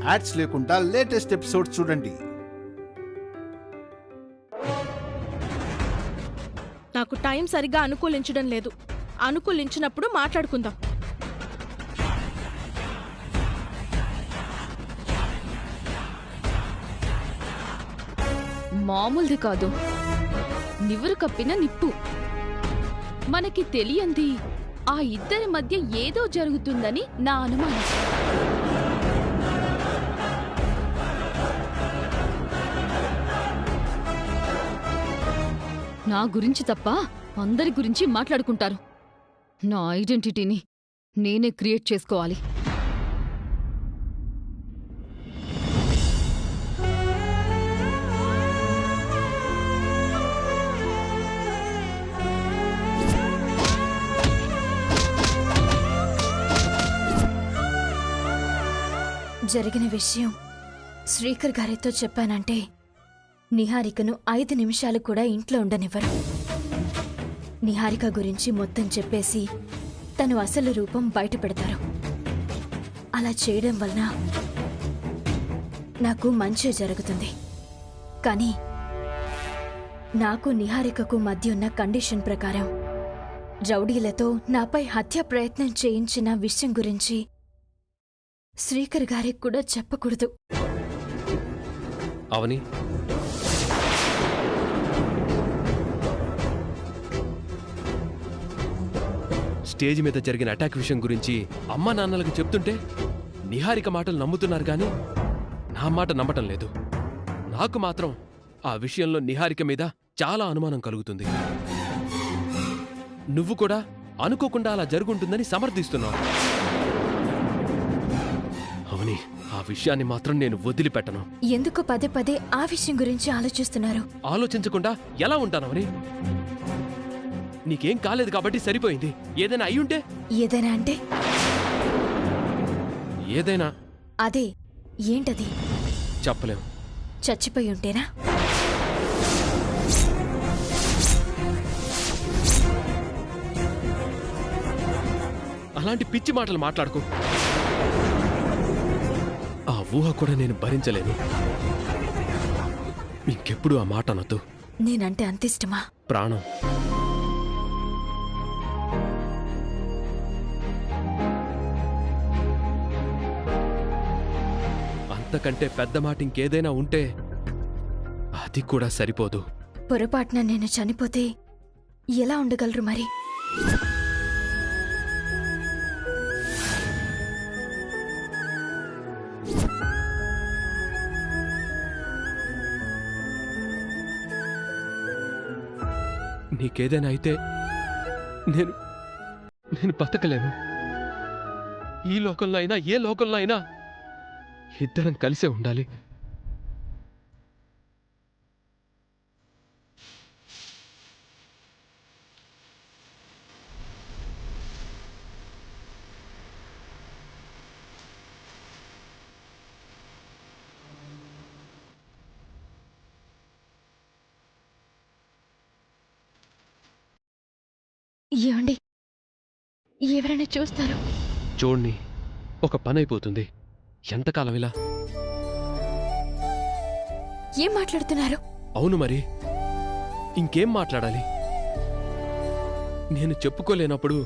Ads లేకుండా latest episodes చూడండి. నాకు టైం సరిగ్గా అనుకూలించడం లేదు. అనుకూలించినప్పుడు మాట్లాడుకుందాం. మామూలుది కాదు, నివురు కప్పిన నిప్పు. మనకి తెలియంది ఆ ఇద్దరి మధ్య ఏదో జరుగుతుందని నా అనుమానం. నా గురించి తప్ప అందరి గురించి మాట్లాడుకుంటారు. నా ఐడెంటిటీని నేనే క్రియేట్ చేసుకోవాలి. జరిగిన విషయం శ్రీకర్ గారితో చెప్పానంటే నిహారికను 5 నిమిషాలు కూడా ఇంట్లో ఉండనివ్వరు. నిహారిక గురించి మొత్తం చెప్పేసి తను అసలు రూపం బయట పెడతారు. అలా చేయడం వలన నాకు మంచి జరుగుతుంది. కానీ నాకు నిహారికకు మధ్య ఉన్న కండిషన్ ప్రకారం రౌడీలతో నాపై హత్య ప్రయత్నం చేయించిన విషయం గురించి శ్రీకర్ గారికి కూడా చెప్పకూడదు. అవని, స్టేజ్ మీద జరిగిన అటాక్ విషయం గురించి అమ్మా నాన్నలకు చెప్తుంటే నిహారిక మాటలు నమ్ముతున్నారు గాని నా మాట నమ్మటం లేదు. నాకు మాత్రం ఆ విషయంలో నిహారిక మీద చాలా అనుమానం కలుగుతుంది. నువ్వు కూడా అనుకోకుండా అలా జరుగుంటుందని సమర్థిస్తున్నావు. అవని, ఆ విషయాన్ని మాత్రం నేను వదిలిపెట్టను. ఎందుకు పదే పదే ఆ విషయం గురించి ఆలోచిస్తున్నారు? ఆలోచించకుండా ఎలా ఉంటానవని? నీకేం కాలేదు కాబట్టి సరిపోయింది. ఏదైనా అయ్యుంటే? ఏదైనా అంటే? ఏదైనా. అదే ఏంటది? చెప్పలేం. చచ్చిపోయి ఉంటేనా? అలాంటి పిచ్చి మాటలు మాట్లాడుకో. ఆ ఊహ కూడా నేను భరించలేను. ఇంకెప్పుడు ఆ మాట అనొద్దు. నేనంటే అంత ఇష్టమా? ప్రాణం. అంతకంటే పెద్ద మాట ఇంకేదైనా ఉంటే అది కూడా సరిపోదు. పొరపాటున నేను చనిపోతే ఎలా ఉండగలరు మరి? నీకేదైనా అయితే నేను బతకలేను. ఈ లోకంలో అయినా ఏ లోకంలో అయినా ఇద్దరం కలిసే ఉండాలి. ఏమండి, ఎవరైనా చూస్తారు? చూడ్ని, ఒక పని అయిపోతుంది. ఎంతకాలం ఇలా? ఏం మాట్లాడుతున్నారు? అవును మరి, ఇంకేం మాట్లాడాలి? నేను చెప్పుకోలేనప్పుడు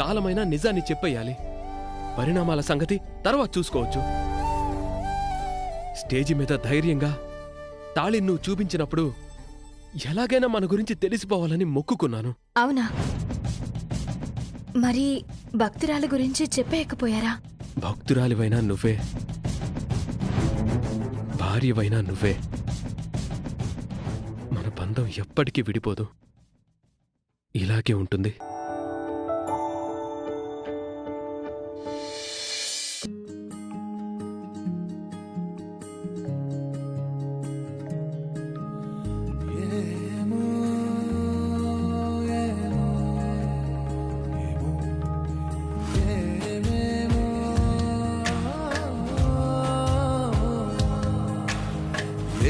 కాలమైనా నిజాన్ని చెప్పేయాలి. పరిణామాల సంగతి తర్వాత చూసుకోవచ్చు. స్టేజి మీద ధైర్యంగా తాళి నువ్వు చూపించినప్పుడు ఎలాగైనా మన గురించి తెలిసిపోవాలని మొక్కుకున్నాను. అవునా? మరి భక్తురాల గురించి చెప్పేయకపోయారా? భక్తురాలివైనా నువ్వే, భార్యవైనా నువ్వే. మన బంధం ఎప్పటికీ విడిపోదు, ఇలాగే ఉంటుంది.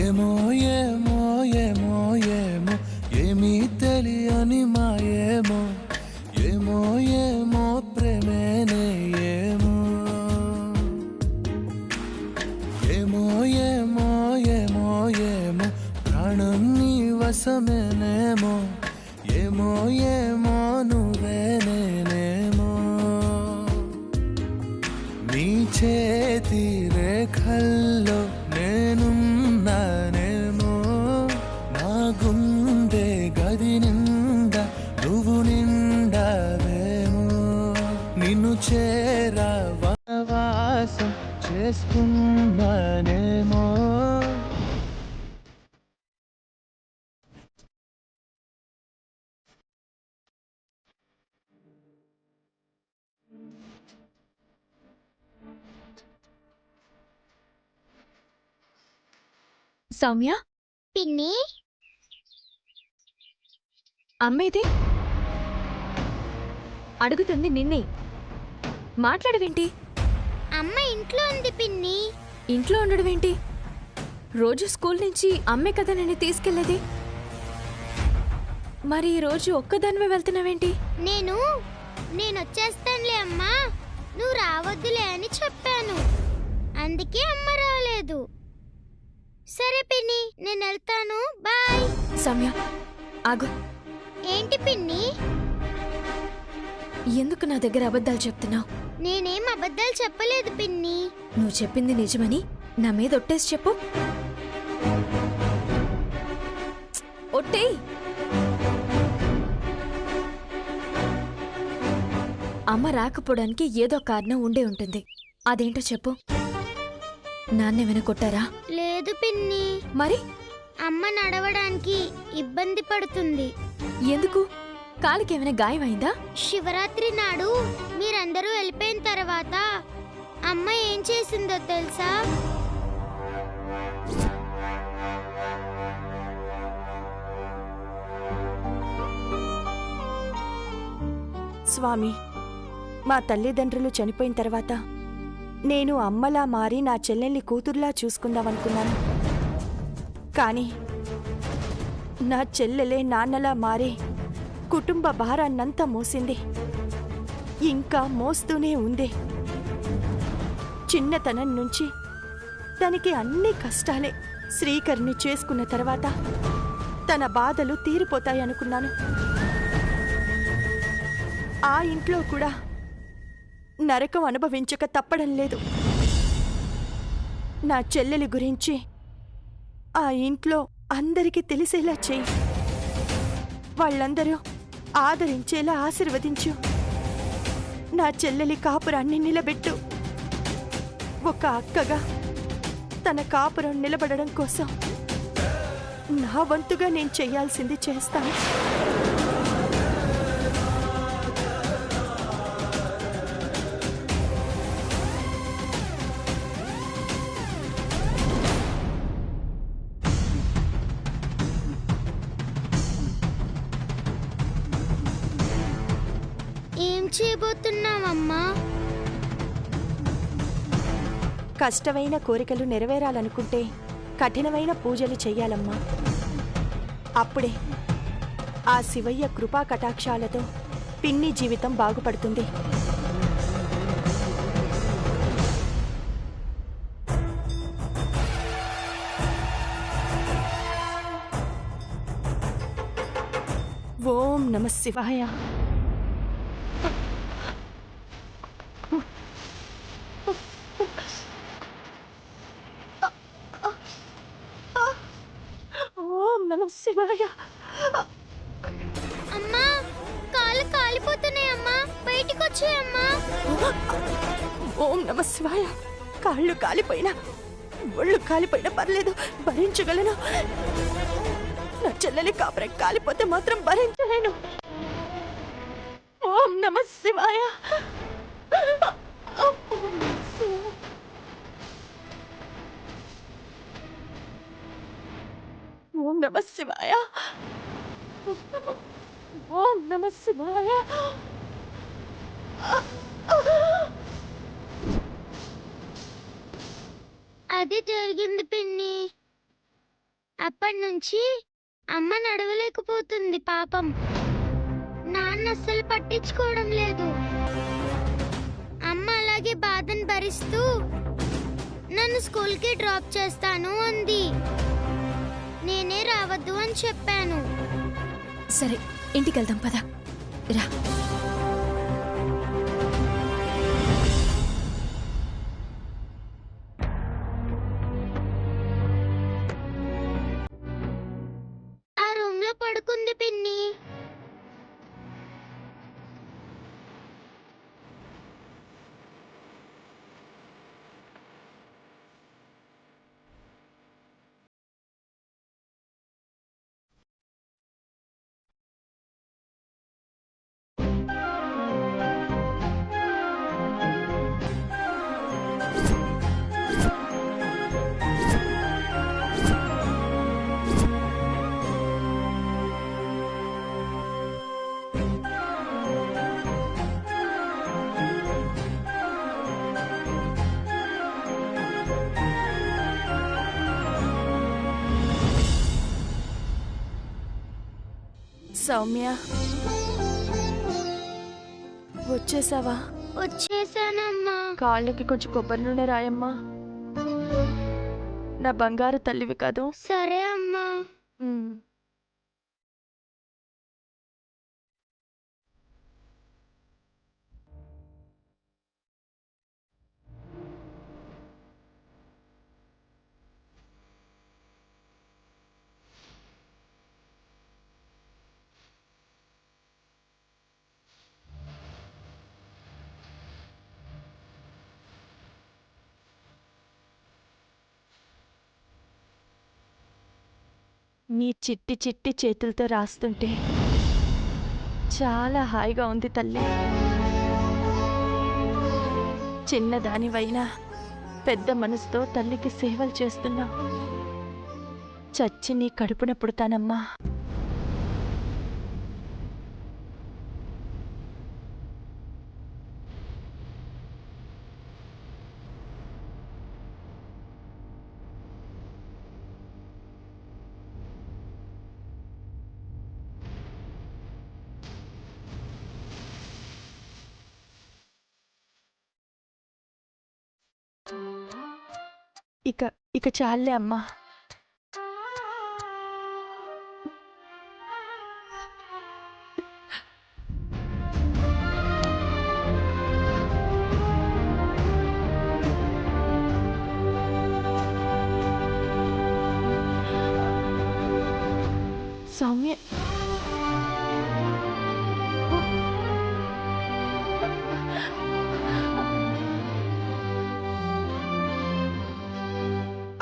ఏమో ఏమో ఏమో ఏమో ఏమీ తెలియని మాయేమో, ఏమో ఏమో ప్రేమేనే ఏమో. ఏమో ఏమో ఏమో ఏమో ప్రాణం నీ వశమేనేమో ఏమో ఏమో నువ్వే నేనేమో నీ చేతి రేఖల్లో నేనున్నానేమో నా గుండె గది నిండా నువ్వు నిండావేమో నిన్ను చేరా వనవాసం చేసుకున్నానేమో సౌమ్య, పిన్ని అమ్మేది అడుగుతుంది నిన్నే. మాట్లాడవేంటి? అమ్మ ఇంట్లో ఉంది పిన్ని. ఇంట్లో ఉండడమేంటి? రోజు స్కూల్ నుంచి అమ్మే కదా నిన్ను తీసుకెళ్లేది. మరి ఈ రోజు ఒక్కదానివే వెళ్తున్నావేంటి? నేను వచ్చేస్తానులే అమ్మా, నువ్వు రావద్దులే అని చెప్పాను, అందుకే అమ్మ రాలేదు. సరే పిన్ని, నేను వెళ్తాను, బాయ్. సౌమ్య ఆగు. ఏంటి పిన్ని? ఎందుకు నా దగ్గర అబద్ధాలు చెప్తున్నావు? నేనేం అబద్ధాలు చెప్పలేదు పిన్ని. నువ్వు చెప్పింది నిజమని నా మీద ఒట్టేసి చెప్పు. ఒట్టేయ్. అమ్మ రాకపోవడానికి ఏదో కారణం ఉండే ఉంటుంది. అదేంటో చెప్పు. నాన్నేమైనా కొట్టారా? లేదు పిన్ని. మరి అమ్మ నడవడానికి ఇబ్బంది పడుతుంది. ఎందుకు? కాలికి ఏమైనా గాయమైందా? శివరాత్రి నాడు మీరందరూ వెళ్ళిపోయిన తర్వాత అమ్మ ఏం చేసిందో తెలుసా? స్వామి, మా తల్లిదండ్రులు చనిపోయిన తర్వాత నేను అమ్మలా మారి నా చెల్లెల్ని కూతుర్లా చూసుకుందామనుకున్నాను. కానీ నా చెల్లెలే నాన్నలా మారి కుటుంబ భారాన్నంతా మోసింది, ఇంకా మోస్తూనే ఉంది. చిన్నతనం నుంచి తనకి అన్ని కష్టాలే. శ్రీకర్ని చేసుకున్న తర్వాత తన బాధలు తీరిపోతాయనుకున్నాను. ఆ ఇంట్లో కూడా నరకం అనుభవించక తప్పడం లేదు. నా చెల్లెలి గురించి ఆ ఇంట్లో అందరికీ తెలిసేలా చెయ్యి. వాళ్ళందరూ ఆదరించేలా ఆశీర్వదించు. నా చెల్లెలి కాపురాన్ని నిలబెట్టు. ఒక అక్కగా తన కాపురం నిలబడడం కోసం నా వంతుగా నేను చెయ్యాల్సింది చేస్తాను. ఏం చేయబోతున్నావమ్మా? కష్టమైన కోరికలు నెరవేరాలనుకుంటే కఠినమైన పూజలు చెయ్యాలమ్మా. అప్పుడే ఆ శివయ్య కృపా కటాక్షాలతో పిన్ని జీవితం బాగుపడుతుంది. ఓం నమః శివాయ. ఓం నమః శివాయ. అమ్మా, కాళ్ళు కాలిపోతున్నాయమ్మా, బయటికి వచ్చేయమ్మా. ఓం నమః శివాయ. కాళ్ళు కాలిపోయినా ఒళ్ళు కాలిపోయినా పర్లేదు, భరించగలను. నా చెల్లెలి కాపురం కాలిపోతే మాత్రం భరించలేను. ఓం నమః శివాయ. ఓం నమః శివాయ. ఓం నమః శివాయ. అది జరిగింది పిన్ని. అప్పటి నుంచి అమ్మ నడవలేకపోతుంది పాపం. నాన్న అస్సలు పట్టించుకోవడం లేదు. అమ్మ అలాగే బాధను భరిస్తూ నన్ను స్కూల్కి డ్రాప్ చేస్తాను అంది. నేనే రావద్దు అని చెప్పాను. సరే ఇంటికి వెళ్దాం పద రా. ఆ రూమ్ లో పడుకుంది పిన్ని. సౌమ్య, వచ్చేసావా? వచ్చేసానమ్మా. కాళ్ళకి కొంచెం కొబ్బరి నూనె రాయమ్మా. నా బంగారు తల్లివి కాదు. సరే అమ్మా. నీ చిట్టి చిట్టి చేతులతో రాస్తుంటే చాలా హాయిగా ఉంది తల్లి. చిన్నదానివైనా పెద్ద మనసుతో తల్లికి సేవలు చేస్తున్నావు. చచ్చి నీ కడుపున పుడతానమ్మా. ఇక చాలే అమ్మా. సౌమ్య,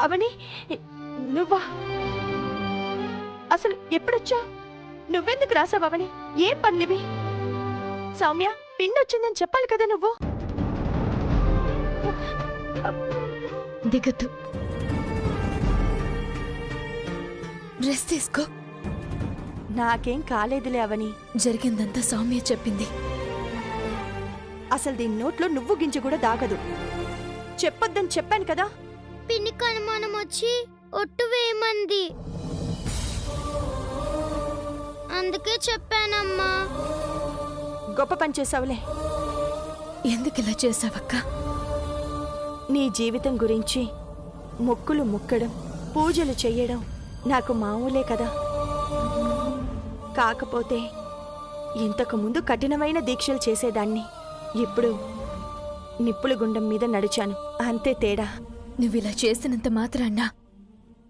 అవని నువ్వా? అసలు ఎప్పుడొచ్చా? నువ్వెందుకు రాసావు అవని? ఏం పనులివి? సౌమ్య, పిన్ వచ్చిందని చెప్పాలి కదా నువ్వు. దిగద్దు, డ్రెస్ తీసుకో. నాకేం కాలేదులే అవని. జరిగిందంతా సౌమ్య చెప్పింది. అసలు దీని నోట్లో నువ్వు గింజ కూడా దాగదు. చెప్పొద్దని చెప్పాను కదా. పిన్నికి అనుమానం వచ్చి ఒట్టు వేయమంది. అందుకే చెప్పానమ్మా. గొప్ప పని చేసావులే. ఎందుకు ఇలా చేసావక్క? నీ జీవితం గురించి మొక్కులు మొక్కడం, పూజలు చెయ్యడం నాకు మామూలే కదా. కాకపోతే ఇంతకు ముందు కఠినమైన దీక్షలు చేసేదాన్ని. ఇప్పుడు నిప్పుల గుండం మీద నడిచాను, అంతే తేడా. నువ్విలా చేసినంత మాత్రాన్న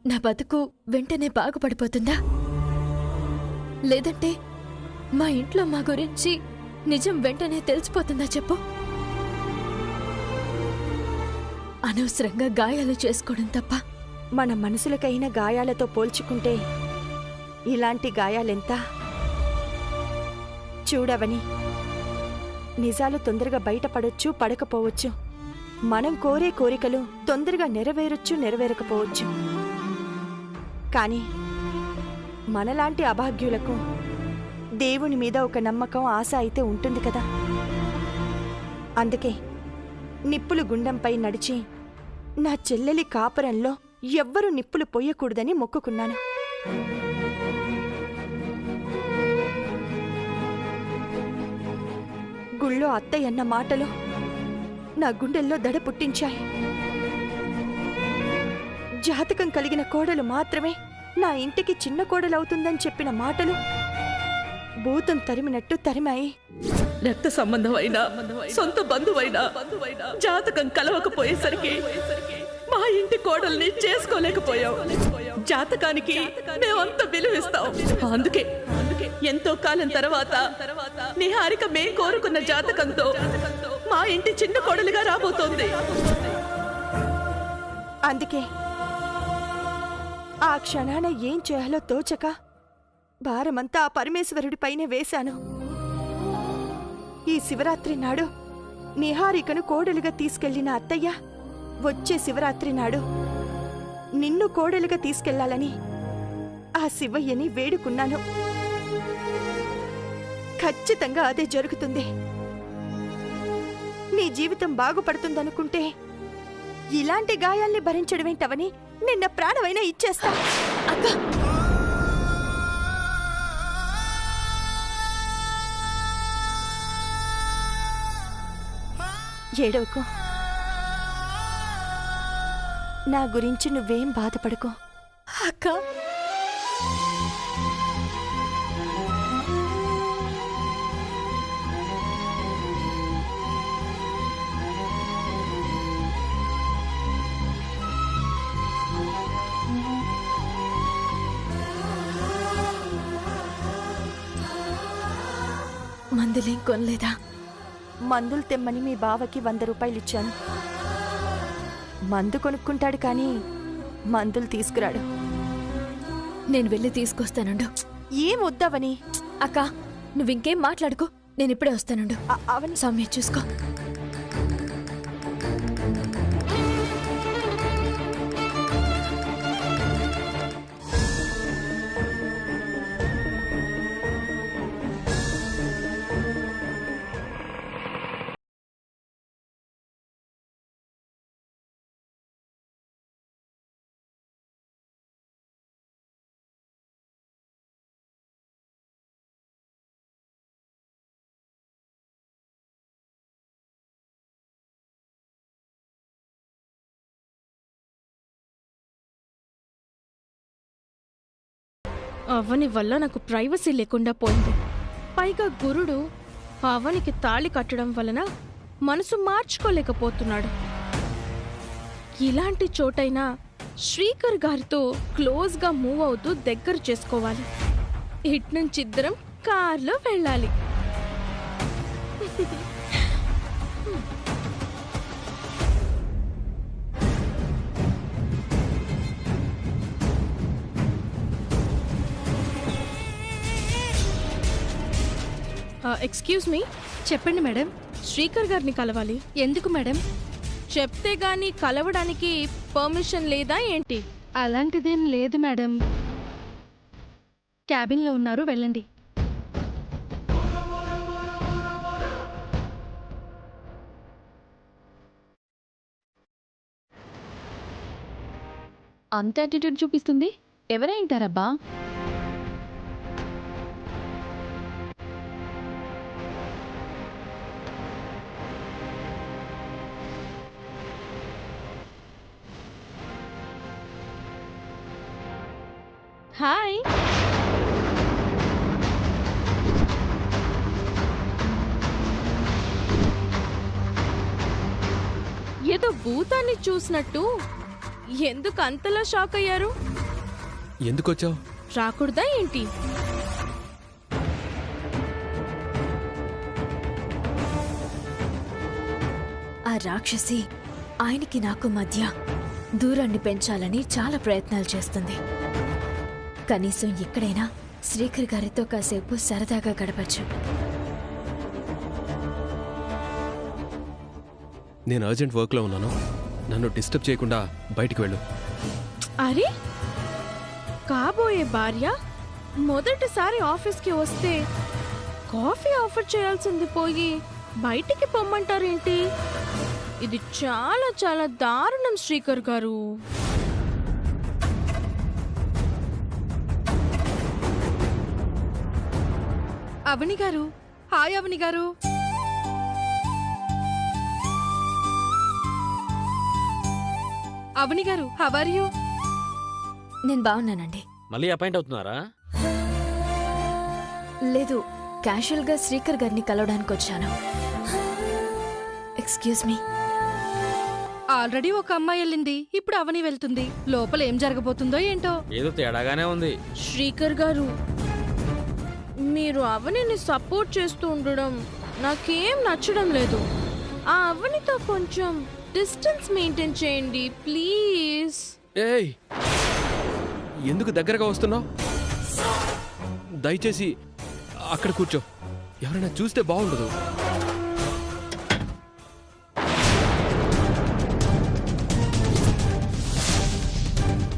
నా బతుకు వెంటనే బాగుపడిపోతుందా? లేదంటే మా ఇంట్లో మా గురించి నిజం వెంటనే తెలిసిపోతుందా చెప్పు? అనవసరంగా గాయాలు చేసుకోవడం తప్ప. మన మనసులకైన గాయాలతో పోల్చుకుంటే ఇలాంటి గాయాలెంత? చూడవని, నిజాలు తొందరగా బయటపడొచ్చు, పడకపోవచ్చు. మనం కోరే కోరికలు తొందరగా నెరవేరొచ్చు, నెరవేరకపోవచ్చు. కానీ మనలాంటి అభాగ్యులకు దేవుని మీద ఒక నమ్మకం, ఆశ అయితే ఉంటుంది కదా. అందుకే నిప్పులు గుండంపై నడిచి నా చెల్లెలి కాపురంలో ఎవ్వరూ నిప్పులు పొయ్యకూడదని మొక్కుకున్నాను. గుళ్ళో అత్తయ్యన్న మాటలు నా గుండెల్లో దడ పుట్టించాయి. జాతకం కలిగిన కోడలు మాత్రమే నా ఇంటికి చిన్న కోడలవుతుందని చెప్పిన మాటలు భూతం తరిమినట్టు తరిమాయి. రక్త సంబంధమైన సొంత బంధువైన జాతకం కలవకపోయేసరికి మా ఇంటి కోడల్ని చేసుకోలేకపోయాం. జాతకానికి మేమంత విలువిస్తాం. అందుకే ఎంతో కాలం తర్వాత నిహారిక మేం కోరుకున్న జాతకంతో మా ఇంటి చిన్న కోడలిగా రాబోతోంది. అందుకే ఆ క్షణాన ఏం చేయాలో తోచక భారమంతా ఆ పరమేశ్వరుడిపైనే వేశాను. ఈ శివరాత్రి నాడు నిహారికను కోడలుగా తీసుకెళ్లిన అత్తయ్య వచ్చే శివరాత్రి నాడు నిన్ను కోడలుగా తీసుకెళ్లాలని ఆ శివయ్యని వేడుకున్నాను. ఖచ్చితంగా అదే జరుగుతుంది. నీ జీవితం బాగుపడుతుందనుకుంటే ఇలాంటి గాయాల్ని భరించడమేంటవని నిన్న ప్రాణమైనా ఇచ్చేస్తా. అక్క, ఏడవకు. నా గురించి నువ్వేం బాధపడకు. అక్క, మందులేం కొనలేదా? మందులు తెమ్మని మీ బావకి 100 రూపాయలు ఇచ్చాను. మందు కొనుక్కుంటాడు కానీ మందులు తీసుకురాడు. నేను వెళ్ళి తీసుకొస్తానుండు. ఏం వద్దావని? అక్క, నువ్వింకేం మాట్లాడుకో, నేనిప్పుడే వస్తానుండు. అవని సౌమ్య చూసుకో. అవని వల్ల నాకు ప్రైవసీ లేకుండా పోయింది. పైగా గురుడు అవనికి తాళి కట్టడం వలన మనసు మార్చుకోలేకపోతున్నాడు. ఇలాంటి చోటైనా శ్రీకర్ గారితో క్లోజ్గా మూవ్ అవుతూ దగ్గర చేసుకోవాలి. ఇట్నుంచి ఇద్దరం కార్లో వెళ్ళాలి. Excuse me. చెప్పండి మేడం. శ్రీకర్ గారిని కలవాలి. ఎందుకు మేడం? చెప్తే గాని కలవడానికి పర్మిషన్ లేదా ఏంటి? అలాంటిదేం లేదు మేడం. క్యాబిన్లో ఉన్నారు, వెళ్ళండి. అంత యాటిట్యూడ్ చూపిస్తుంది ఎవరైంటారబ్బా? హాయ్. ఏదో భూతాన్ని చూసినట్టు ఎందుకు అంతలా షాక్ అయ్యారు? ఎందుకొచ్చావు? రాకూడదా ఏంటి? ఆ రాక్షసి ఆయనకి నాకు మధ్య దూరాన్ని పెంచాలని చాలా ప్రయత్నాలు చేస్తుంది. కనీసం ఇక్కడైనా శ్రీకర్ గారితో కాసేపు సరదాగా గడపచ్చు. నేను అర్జెంట్ వర్క్లో ఉన్నాను, నన్ను డిస్టర్బ్ చేయకుండా బయటికి వెళ్ళు. అరే, కాబోయే భార్య మొదటిసారి ఆఫీస్కి వస్తే కాఫీ ఆఫర్ చేయాల్సింది పోయి బయటికి పొమ్మంటారేంటి? ఇది చాలా చాలా దారుణం శ్రీకర్ గారు. అవని గారు, హాయ్ అవని గారు. అవని గారు, హౌ ఆర్ యూ? నేను బాగున్నానండి. మళ్ళీ అపాయింట్ అవుతున్నారా? లేదు, క్యాషువల్గా శ్రీకర్ గారిని కలవడానికి వచ్చాను. Excuse me. ఆల్రెడీ ఒక అమ్మాయి వెళ్ళింది, ఇప్పుడు అవని వెళ్తుంది. లోపల ఏం జరగబోతుందో ఏంటో. ఏదో తేడాగానే ఉంది. శ్రీకర్ గారు, మీరు అవనిని సపోర్ట్ చేస్తూ ఉండడం నాకేం నచ్చడం లేదు. ఆ అవనితో కొంచెం డిస్టెన్స్ మెయింటైన్ చేయండి ప్లీజ్. ఏయ్, ఎందుకు దగ్గరగా వస్తున్నావు? దయచేసి అక్కడ కూర్చో, ఎవరైనా చూస్తే బాగుండదు.